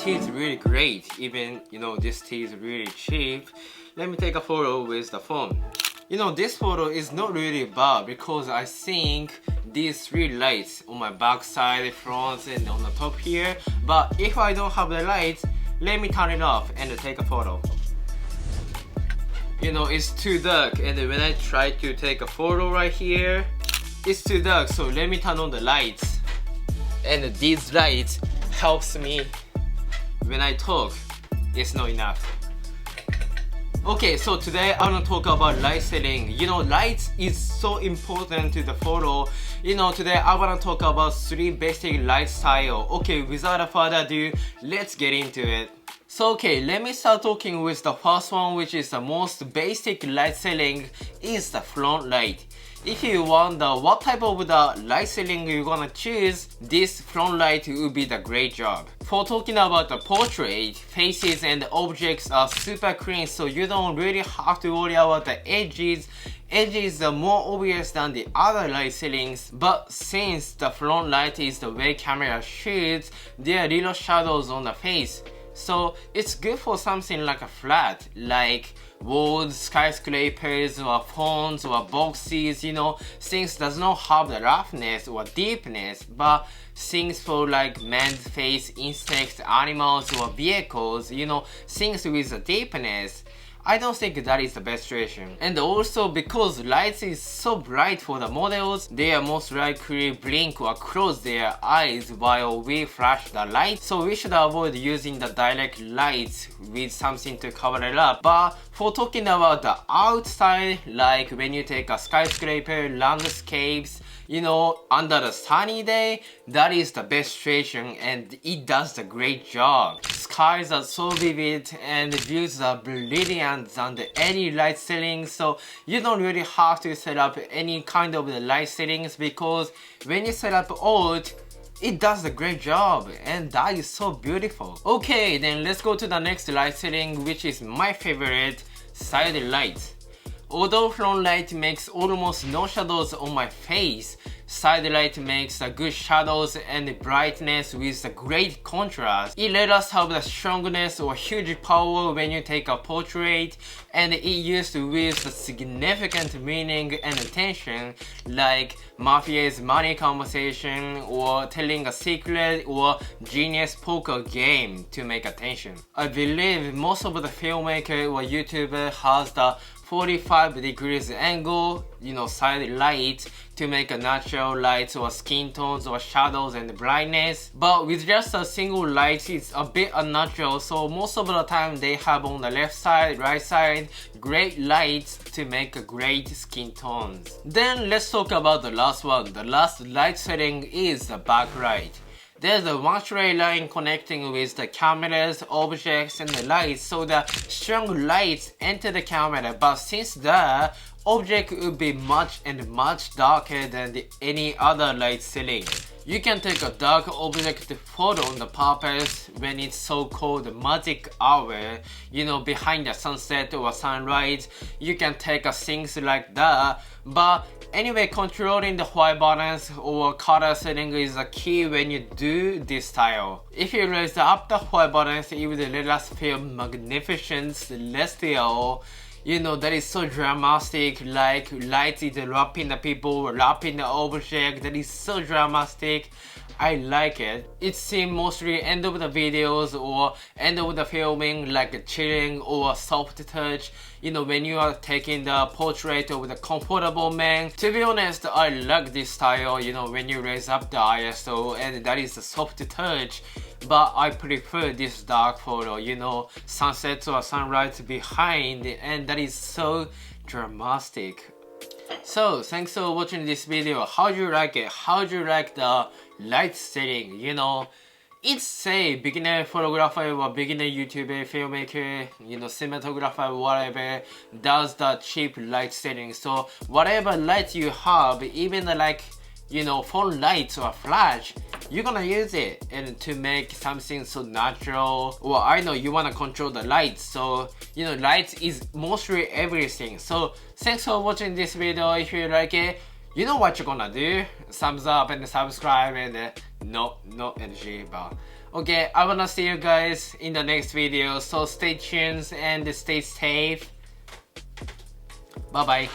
tea is really great. Even, this tea is really cheap. Let me take a photo with the phone. This photo is not really bad because I think these three lights on my back side, front, and on the top here. But if I don't have the lights, let me turn it off and take a photo. It's too dark, and when I try to take a photo right here, it's too dark, so let me turn on the lights. And these lights helps me when I talk. It's not enough. Okay, so today I want to talk about light setting. Lights is so important to the photo. Today I want to talk about 3 basic light style. Okay, without further ado, let's get into it. So okay, let me start talking with the first one, which is the most basic light setting, is the front light. If you wonder what type of the light setting you're gonna choose, this front light will be the great job. For talking about the portrait, faces and objects are super clean, so you don't really have to worry about the edges. Edges are more obvious than the other light settings, but since the front light is the way camera shoots, there are little shadows on the face. So it's good for something like a flat, like walls, skyscrapers, or phones, or boxes, things does not have the roughness or deepness, but things for like man's face, insects, animals, or vehicles, things with a deepness. I don't think that is the best situation. And also because lights is so bright for the models, they are most likely blink or close their eyes while we flash the light. So we should avoid using the direct lights with something to cover it up. But for talking about the outside, like when you take a skyscraper, landscapes, under the sunny day, that is the best situation and it does the great job. Skies are so vivid and views are brilliant under any light settings, so you don't really have to set up any kind of the light settings because when you set up alt, it does a great job and that is so beautiful. Okay, then let's go to the next light setting, which is my favorite, side light. Although front light makes almost no shadows on my face, side light makes a good shadows and brightness with a great contrast. It let us have the strongness or huge power when you take a portrait, and it used with a significant meaning and attention, like mafia's money conversation or telling a secret or genius poker game to make attention. I believe most of the filmmaker or YouTuber has the 45 degrees angle, side light to make a natural light or skin tones or shadows and brightness. But with just a single light, it's a bit unnatural, so most of the time they have on the left side, right side, great lights to make a great skin tones. Then let's talk about the last one. The last light setting is the backlight. There's a one straight line connecting with the cameras, objects, and the lights, so the strong lights enter the camera, but since the object will be much darker than any other light setting. You can take a dark object photo on the purpose when it's so-called magic hour, behind the sunset or sunrise. You can take things like that, but anyway, controlling the white balance or color setting is a key when you do this style. If you raise up the white balance, it will let us feel magnificent, celestial. That is so dramatic, like light is wrapping the people, wrapping the object, that is so dramatic. I like it. It's seen mostly end of the videos or end of the filming, like chilling or soft touch. When you are taking the portrait of the comfortable man. To be honest, I like this style, when you raise up the ISO and that is a soft touch. But I prefer this dark photo, sunsets or sunrise behind, and that is so dramatic. So thanks for watching this video. How do you like it? How do you like the light setting? It's say beginner photographer or beginner YouTuber, filmmaker, cinematographer, whatever, does the cheap light setting. So whatever light you have, even like phone lights or flash, you're gonna use it and to make something so natural. Or I know you wanna control the lights, so lights is mostly everything. So thanks for watching this video. If you like it, you know what you're gonna do. Thumbs up and subscribe and no energy bar. Okay, I wanna see you guys in the next video, so stay tuned and stay safe. Bye bye.